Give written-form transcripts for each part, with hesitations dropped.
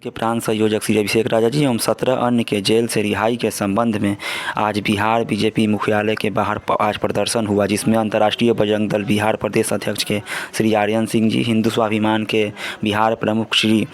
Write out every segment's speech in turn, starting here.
के प्राण संयोजक श्री अभिषेक राजा जी एवं 17 अन्य के जेल से रिहाई के संबंध में आज बिहार बीजेपी मुख्यालय के बाहर आज प्रदर्शन हुआ, जिसमें अंतर्राष्ट्रीय बजरंग दल बिहार प्रदेश अध्यक्ष के श्री आर्यन सिंह जी, हिंदू स्वाभिमान के बिहार प्रमुख श्री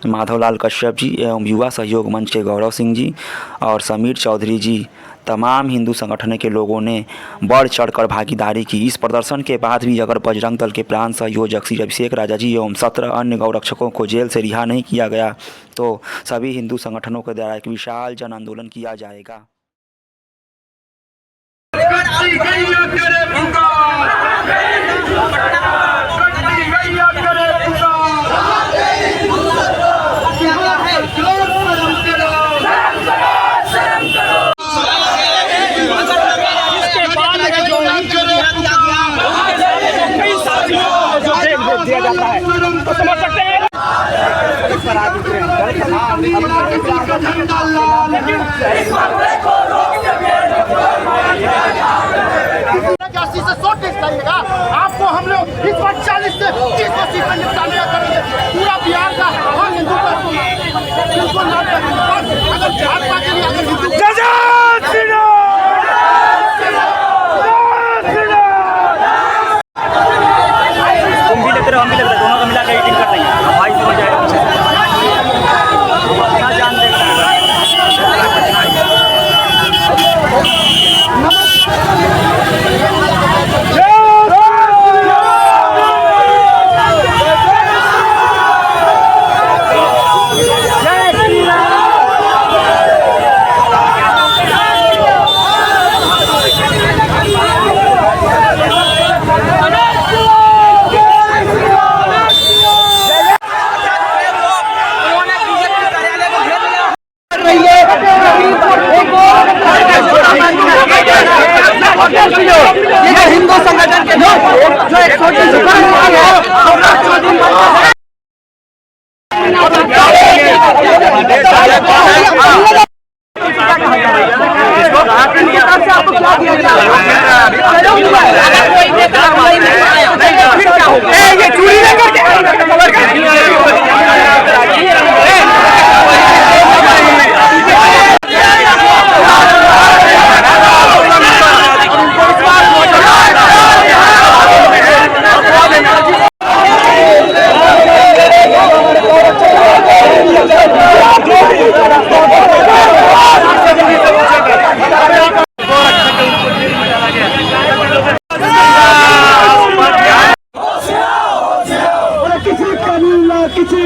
माधवलाल कश्यप जी एवं युवा सहयोग मंच के गौरव सिंह जी और समीर चौधरी जी, तमाम हिंदू संगठनों के लोगों ने बढ़ चढ़कर भागीदारी की। इस प्रदर्शन के बाद भी अगर बजरंग दल के प्राण संयोजक श्री अभिषेक राजा जी एवं 17 अन्य गौरक्षकों को जेल से रिहा नहीं किया गया तो सभी हिंदू संगठनों के द्वारा एक विशाल जन आंदोलन किया जाएगा। दिया जाता है तो समझ सकते हैं आपको हम लोग इस बार 40 से 30 सीट में निपटाने का करेंगे। पूरा बिहार का हम हिंदू का अगर भाजपा के लिए अगर हिंदू हम भी लग रहा है, दोनों का मिला के एडिटिंग कर देंगे। अब भाई समझ जाएगा पीछे अपना जान देख रहा है। ये हिंदू संगठन के जो एक छोटी सी ये चूड़ी लेकर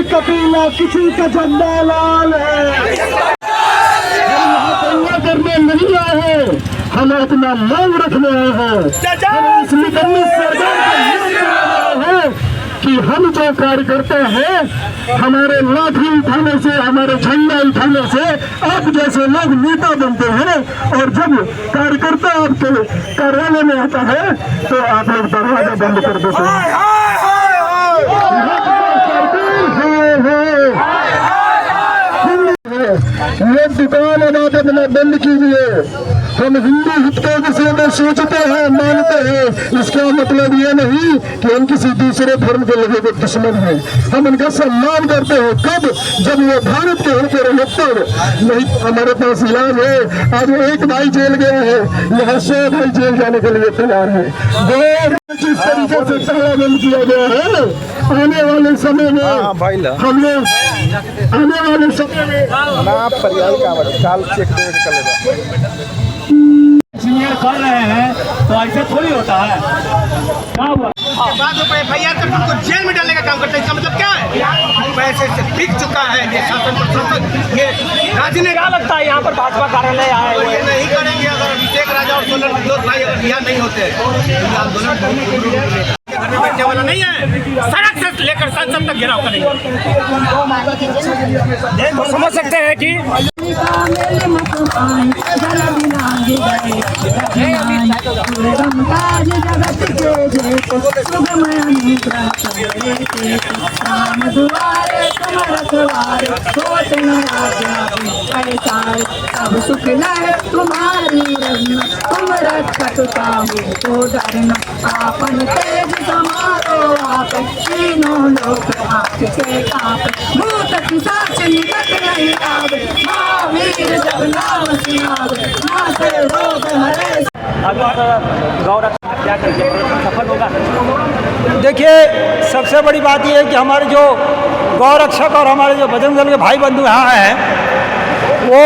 कपीला किसी का झंडा लाल है। हम यहाँ दंगा करने नहीं आए हैं, हम अपना मांग रखने आए हैं। हम इसलिए सरकार है कि हम जो कार्यकर्ता हैं, हमारे लाठी उठाने से, हमारे झंडा उठाने से आप जैसे लोग नेता बनते हैं, और जब कार्यकर्ता आपके कार्यालय में आता है तो आप लोग दरवाजा बंद कर देते हैं। ये दुकान इबादत न बंद कीजिए। हम हिंदू हित के विषय में सोचते हैं, मानते हैं। इसका मतलब ये नहीं कि हम किसी दूसरे धर्म के लोगों के दुश्मन हैं। हम उनका सम्मान करते हैं। कब? जब वो भारत के होकर तब नहीं। हमारे पास इलाज है। आज एक भाई जेल गया है, यहाँ 100 भाई जेल जाने के लिए तैयार है। जिस तरीके से ताला बंद किया गया है, आने वाले समय में हम लोग आने वाले समय में सीनियर कर रहे हैं तो ऐसे थोड़ी होता है। क्या हुआ? बाद में FIR कर तुमको जेल में डालने का काम करते हैं। इसका मतलब क्या है? पैसे से बिक चुका है ये शासन प्रशासन। ये राजी ने क्या लगता है यहाँ पर भाजपा कार्यालय आए हुए ये नहीं करेंगे। अगर अभिषेक राजा और सोलन विद्रोह भाई अगर यहाँ नहीं होते आंदोलन बैठने वाला नहीं है। सड़क से लेकर संसद तक घेराव करेंगे। तो समझ सकते हैं कि सब सुख है तुम्हारी रंग, तुम रक्षा तो डरना आपन तेज समारो आप तीनों लोग आपके कांपे भूत पिशाच निकट नहीं आवे महावीर जब नाम सुनावे नासे रोग हरे। क्या करके सफल होगा? देखिए, सबसे बड़ी बात यह है कि हमारे जो गौ रक्षक और हमारे जो बजरंग दल के भाई बंधु यहाँ आए हैं वो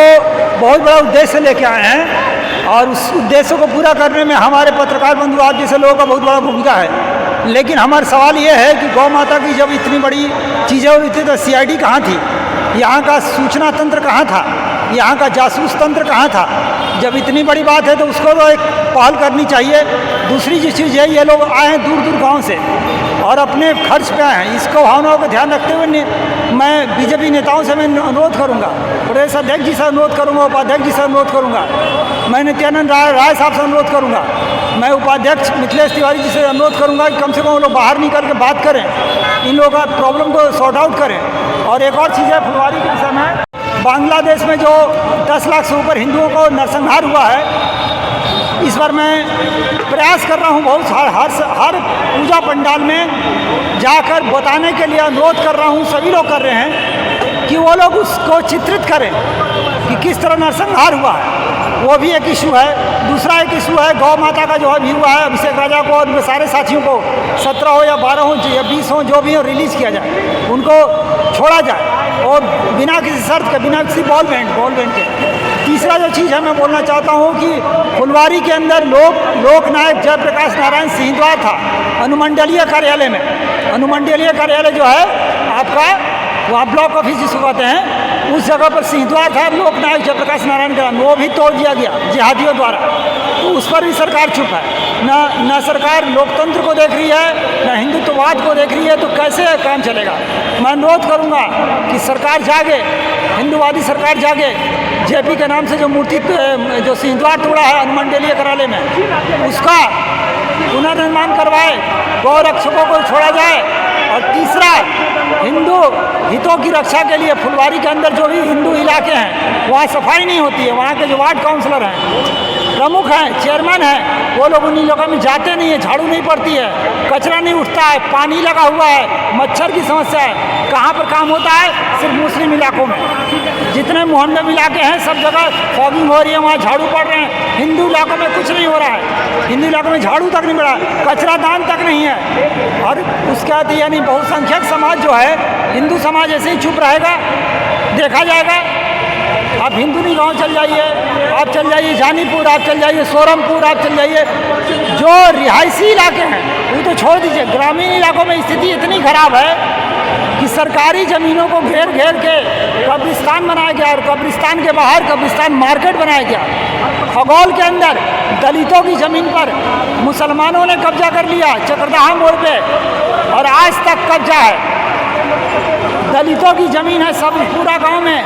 बहुत बड़ा उद्देश्य लेके आए हैं और उस उद्देश्य को पूरा करने में हमारे पत्रकार बंधु आप जैसे लोगों का बहुत बड़ा भूमिका है। लेकिन हमारा सवाल ये है कि गौ माता की जब इतनी बड़ी चीज़ें हो रही थी तो CID कहाँ थी? यहाँ का सूचना तंत्र कहाँ था? यहाँ का जासूस तंत्र कहाँ था? जब इतनी बड़ी बात है तो उसको तो एक पहल करनी चाहिए। दूसरी जो चीज़ है, ये लोग आए हैं दूर दूर गांव से और अपने खर्च पे आए हैं। इसको भावनाओं को ध्यान रखते हुए मैं BJP नेताओं से मैं अनुरोध करूंगा, प्रदेश अध्यक्ष जी से अनुरोध करूंगा, उपाध्यक्ष जी से अनुरोध करूंगा, मैं नित्यानंद राय साहब से अनुरोध करूंगा, मैं उपाध्यक्ष मिथिलेश तिवारी जी से अनुरोध करूंगा कि कम से कम वो लोग बाहर निकल के बात करें, इन लोगों का प्रॉब्लम को सॉर्ट आउट करें। और एक और चीज़ है, फुलवारी के विषय में बांग्लादेश में जो 10 लाख से ऊपर हिंदुओं को नरसंहार हुआ है, इस बार मैं प्रयास कर रहा हूँ बहुत हर पूजा पंडाल में जाकर बताने के लिए अनुरोध कर रहा हूँ, सभी लोग कर रहे हैं कि वो लोग उसको चित्रित करें कि किस तरह नरसंहार हुआ है। वो भी एक इशू है। दूसरा एक इशू है गौ माता का जो अभी हुआ है, अभिषेक राजा को और उनके सारे साथियों को 17 हो या 12 हो या 20 हो, जो भी हो, रिलीज़ किया जाए, उनको छोड़ा जाए और बिना किसी शर्त के, बिना किसी बॉल बैंड के। तीसरा जो चीज़ है, मैं बोलना चाहता हूँ कि फुलवारी के अंदर लोकनायक जयप्रकाश नारायण सिंहद्वार था अनुमंडलीय कार्यालय में। अनुमंडलीय कार्यालय जो है आपका, वहाँ ब्लॉक ऑफिस जिसको कहते हैं, उस जगह पर सिंहद्वार था लोकनायक जयप्रकाश नारायण का, वो भी तोड़ दिया गया जिहादियों द्वारा। तो उस पर भी सरकार चुप है। न सरकार लोकतंत्र को देख रही है, न हिंदुत्ववाद को देख रही है, तो कैसे काम चलेगा? मैं अनुरोध करूंगा कि सरकार जागे, हिंदुवादी सरकार जागे। JP के नाम से जो मूर्ति जो सिंहद्वार तोड़ा है अनुमंडलीय कार्यालय में, उसका पुनर्निर्माण करवाए, गौ रक्षकों को छोड़ा जाए। और तीसरा, हिंदू हितों की रक्षा के लिए फुलवारी के अंदर जो भी हिंदू इलाके हैं वहाँ सफाई नहीं होती है। वहाँ के जो वार्ड काउंसलर हैं, प्रमुख हैं, चेयरमैन हैं, वो लोग उन इलाकों में जाते नहीं है, झाड़ू नहीं पड़ती है, कचरा नहीं उठता है, पानी लगा हुआ है, मच्छर की समस्या है। कहाँ पर काम होता है? सिर्फ मुस्लिम इलाकों में। जितने मोहल्ले में इलाके हैं सब जगह फॉगिंग हो रही है, वहाँ झाड़ू पड़ रहे हैं। हिंदू इलाकों में कुछ नहीं हो रहा है, हिंदू इलाकों में झाड़ू तक नहीं पड़ा, कचरा दान तक नहीं है। और उसके बाद यानी बहुसंख्यक समाज जो है, हिंदू समाज ऐसे ही चुप रहेगा, देखा जाएगा। आप हिंदुनी गांव चल जाइए, आप चल जाइए जानीपुर, आप चल जाइए सोरमपुर, आप चल जाइए, जो रिहायशी इलाके हैं वो तो छोड़ दीजिए, ग्रामीण इलाकों में स्थिति इतनी खराब है कि सरकारी ज़मीनों को घेर के कब्रिस्तान बनाया गया और कब्रिस्तान के बाहर कब्रिस्तान मार्केट बनाया गया। खगौल के अंदर दलितों की ज़मीन पर मुसलमानों ने कब्जा कर लिया चक्रदाहा मोड़ पे, और आज तक कब्जा है। दलितों की ज़मीन है सब पूरा गांव में।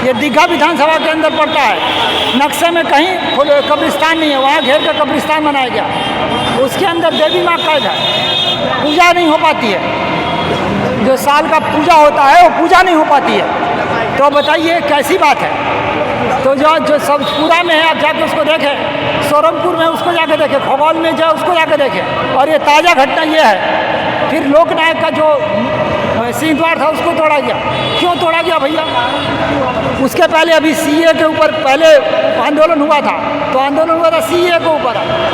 ये दीघा विधानसभा के अंदर पड़ता है, नक्शे में कहीं कब्रिस्तान नहीं है, वहाँ घेर कर कब्रिस्तान बनाया गया। उसके अंदर देवी माँ कैद है, पूजा नहीं हो पाती है। जो साल का पूजा होता है वो पूजा नहीं हो पाती है। तो बताइए कैसी बात है? तो जो सब पूरा में है, आप जाके उसको देखें, सोरमपुर में उसको जाके देखें, खगौल में जाए उसको जाके देखें। और ये ताज़ा घटना ये है, फिर लोकनायक का जो सिंहद्वार था उसको तोड़ा गया। क्यों तोड़ा गया भैया? उसके पहले अभी CA के ऊपर पहले आंदोलन हुआ था, तो आंदोलन हुआ था CA के ऊपर।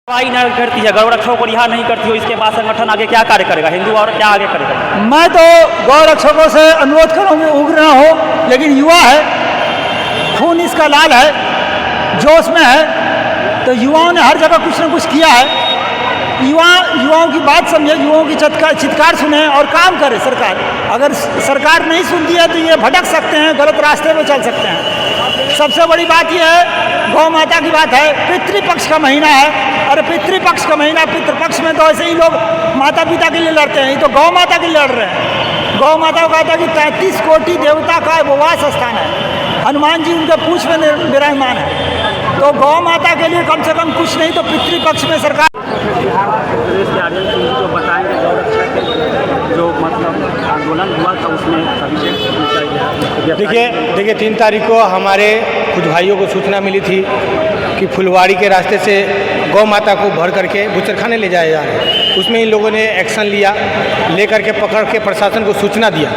नहीं करती है, गौ रक्षकों को रिहा नहीं करती हो, इसके बाद संगठन आगे क्या कार्य करेगा? हिंदू और क्या आगे करेगा? मैं तो गौ रक्षकों से अनुरोध करूँगी उग्र ना हो, लेकिन युवा है, खून इसका लाल है, जोश में है, तो युवाओं ने हर जगह कुछ न कुछ किया है। युवाओं की बात समझे, युवाओं की चित्कार सुने और काम करे सरकार। अगर सरकार नहीं सुनती है तो ये भटक सकते हैं, गलत रास्ते में चल सकते हैं। सबसे बड़ी बात यह है, गौ माता की बात है, पितृपक्ष का महीना है। अरे पितृपक्ष का महीना, पितृपक्ष में तो ऐसे ही लोग माता पिता के लिए लड़ते हैं, ये तो गौ माता के लिए लड़ रहे हैं। गौ माता को कहता है कि 33 कोटि देवता का वो वास स्थान है, हनुमान जी उनके पूछ में विराजमान है। तो गौ माता के लिए कम से कम कुछ नहीं तो पितृपक्ष में सरकार प्रदेश के आर्यन सिंह जो बताएंगे गौ रक्षा के जो मतलब आंदोलन हुआ था उसमें देखिए 3 तारीख को हमारे कुछ भाइयों को सूचना मिली थी कि फुलवारी के रास्ते से गौ माता को भर करके बूचड़खाने ले जाया जा रहा है। उसमें इन लोगों ने एक्शन लिया, लेकर के पकड़ के प्रशासन को सूचना दिया।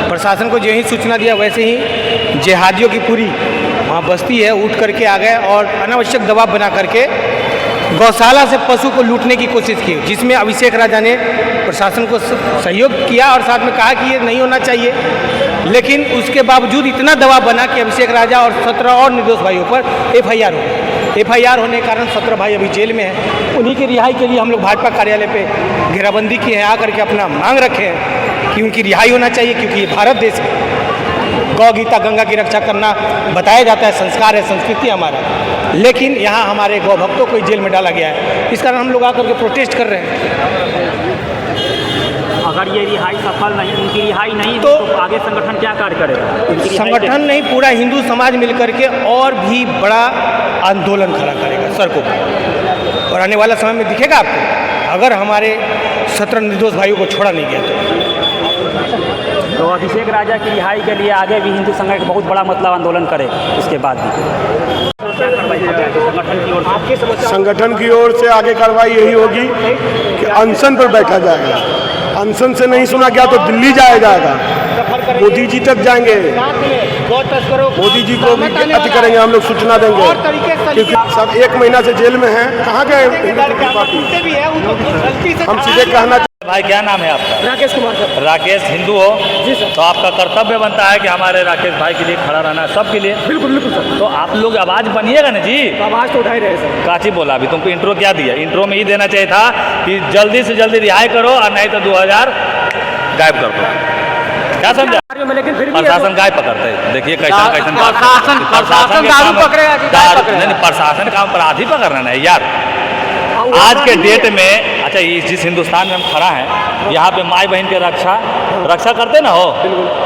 प्रशासन को जो ही सूचना दिया वैसे ही जिहादियों की पूरी वहाँ बस्ती है उठ करके आ गए और अनावश्यक दबाव बना करके गौशाला से पशु को लूटने की कोशिश की, जिसमें अभिषेक राजा ने प्रशासन को सहयोग किया और साथ में कहा कि ये नहीं होना चाहिए। लेकिन उसके बावजूद इतना दबाव बना कि अभिषेक राजा और 17 और निर्दोष भाइयों पर FIR हो गई। FIR होने के कारण 17 भाई अभी जेल में हैं। उन्हीं की रिहाई के लिए हम लोग भाजपा कार्यालय पे घेराबंदी किए हैं, आकर के अपना मांग रखे हैं कि उनकी रिहाई होना चाहिए, क्योंकि ये भारत देश है। गौ गीता गंगा की रक्षा करना बताया जाता है, संस्कार है, संस्कृति हमारा। लेकिन यहाँ हमारे गौ भक्तों को जेल में डाला गया है। इस कारण हम लोग आकर के प्रोटेस्ट कर रहे हैं। अगर ये रिहाई सफल नहीं, इनकी रिहाई नहीं तो आगे संगठन क्या कार्य करेगा? संगठन नहीं, पूरा हिंदू समाज मिलकर के और भी बड़ा आंदोलन खड़ा करेगा सड़कों पर, और आने वाला समय में दिखेगा आपको अगर हमारे 17 निर्दोष भाइयों को छोड़ा नहीं गया तो अभिषेक राजा की रिहाई के लिए आगे भी हिंदू संघ एक बहुत बड़ा मतलब आंदोलन करे उसके बाद भी संगठन की ओर से आगे कार्रवाई यही होगी कि अनशन पर बैठा जाएगा। अनशन से नहीं सुना गया तो दिल्ली जाया जाएगा, मोदी जी तक जाएंगे, मोदी जी को भी अति करेंगे, हम लोग सूचना देंगे, क्योंकि सब 1 महीना से जेल में हैं। कहाँ गए हम सीधे कहना। भाई क्या नाम है आपका? राकेश कुमार सर। राकेश हिंदू हो जी सर। तो आपका कर्तव्य बनता है कि हमारे राकेश भाई के लिए खड़ा रहना, सबके लिए। बिल्कुल बिल्कुल सर। तो आप लोग आवाज़ बनिएगा ना जी। आवाज़ तो उठा ही रहे सर। काची बोला अभी तुमको इंट्रो क्या दिया? इंट्रो में ही देना चाहिए था कि जल्दी से जल्दी रिहाई करो और नहीं तो 2000 गायब कर दो। क्या समझा? लेकिन फिर भी प्रशासन गाय पकड़ते है। देखिए कैसा प्रशासन दारू पकड़ेगा कि गाय पकड़ेगा? नहीं, प्रशासन का अपराधी पकड़ना नहीं यार। आज के डेट में अच्छा जिस हिंदुस्तान में हम खड़ा हैं, यहाँ पे माई बहन के रक्षा करते ना हो,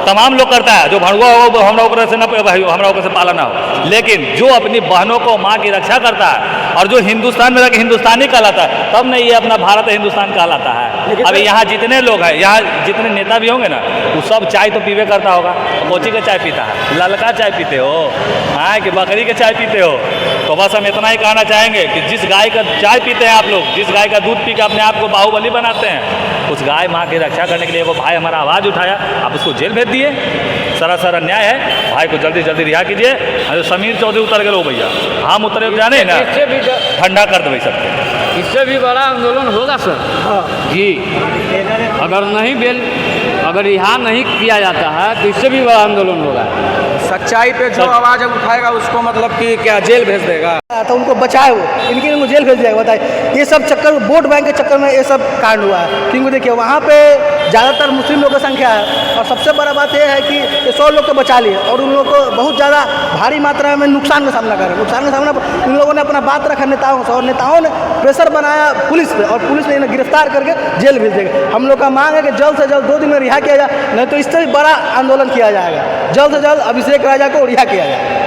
तमाम लोग करता है। जो भड़ुआ हो वो हमरा ओकरे से न हमरा ओकरे से पाला ना हो, लेकिन जो अपनी बहनों को माँ की रक्षा करता है और जो हिंदुस्तान में रह के हिंदुस्तानी कहलाता है, तब नहीं ये अपना भारत हिंदुस्तान कहलाता है। अभी यहाँ जितने लोग हैं, यहाँ जितने नेता भी होंगे ना, वो सब चाय तो पीवे करता होगा। कोची का चाय पीता है? ललका चाय पीते हो हाँ कि बकरी के चाय पीते हो? तो बस हम इतना ही कहना चाहेंगे कि जिस गाय का चाय पीते हैं आप लोग, जिस गाय का दूध पी के अपने आप को बाहुबली बनाते हैं, उस गाय माँ की रक्षा करने के लिए वो भाई हमारा आवाज़ उठाया, आप उसको जेल भेज दिए। सरासर अन्याय है। भाई को जल्दी जल्दी रिहा कीजिए। जो समीर चौधरी उतर गए भैया, हम उतरे जाने ना, ठंडा कर दे सबके। इससे भी बड़ा आंदोलन होगा सर। हाँ जी, अगर रिहा नहीं किया जाता है तो इससे भी बड़ा आंदोलन होगा। सच्चाई पे जो आवाज़ उठाएगा उसको मतलब कि क्या जेल भेज देगा? तो उनको बचाए वो, इनके लिए जेल भेज जाएगा। बताइए, ये सब चक्कर वोट बैंक के चक्कर में ये सब कांड हुआ है। क्योंकि देखिए वहाँ पे ज़्यादातर मुस्लिम लोगों की संख्या है, और सबसे बड़ा बात यह है कि ये 100 लोग को बचा लिए और उन लोगों को बहुत ज़्यादा भारी मात्रा में नुकसान का सामना कर रहे हैं। नुकसान का सामना उन लोगों ने अपना बात रखा नेताओं से, और नेताओं ने प्रेशर बनाया पुलिस पे, और पुलिस ने इन्हें गिरफ्तार करके जेल भेज देगा। हम लोग का मांग है कि जल्द से जल्द 2 दिन में रिहा किया जाए, नहीं तो इससे बड़ा आंदोलन किया जाएगा। जल्द से जल्द अभिषेक राजा को रिहा किया जाए।